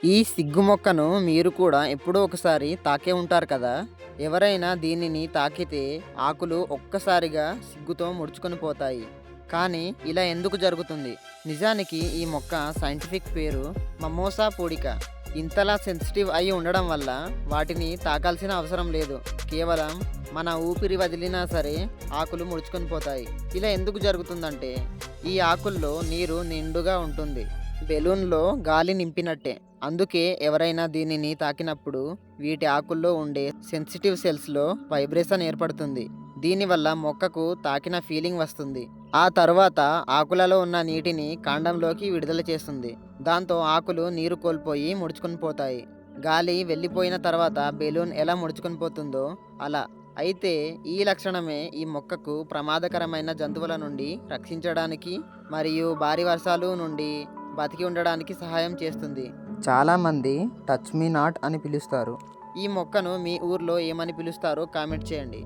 ఈ సిగ్గు మొక్కను మీరు కూడా ఎప్పుడో ఒకసారి తాకే ఉంటారు కదా! ఎవరైనా దీనిని తాకితే ఆకులు ఒక్కసారిగా సిగ్గుతో ముడుచుకొని పోతాయి. కానీ ఇలా ఎందుకు జరుగుతుంది? నిజానికి ఈ మొక్క సైంటిఫిక్ పేరు మమోసా పూడిక. ఇంతలా సెన్సిటివ్ అయి ఉండడం వల్ల వాటిని తాకాల్సిన అవసరం లేదు. కేవలం మన ఊపిరి వదిలినా సరే ఆకులు ముడుచుకొని పోతాయి. ఇలా ఎందుకు జరుగుతుందంటే ఈ ఆకుల్లో నీరు నిండుగా ఉంటుంది. బెలూన్‌లో గాలి నింపినట్టే. అందుకే ఎవరైనా దీనిని తాకినప్పుడు వీటి ఆకుల్లో ఉండే సెన్సిటివ్ సెల్స్‌లో వైబ్రేషన్ ఏర్పడుతుంది. దీనివల్ల మొక్కకు తాకిన ఫీలింగ్ వస్తుంది. ఆ తరువాత ఆకులలో ఉన్న నీటిని కాండంలోకి విడుదల చేస్తుంది. దాంతో ఆకులు నీరు కోల్పోయి ముడుచుకొని పోతాయి. గాలి వెళ్ళిపోయిన తర్వాత బెలూన్ ఎలా ముడుచుకొని పోతుందో అలా. అయితే ఈ లక్షణమే ఈ మొక్కకు ప్రమాదకరమైన జంతువుల నుండి రక్షించడానికి మరియు భారీ వర్షాలు నుండి బతికి ఉండడానికి సహాయం చేస్తుంది. చాలామంది టచ్ మీ నాట్ అని పిలుస్తారు. ఈ మొక్కను మీ ఊర్లో ఏమని పిలుస్తారో కామెంట్ చేయండి.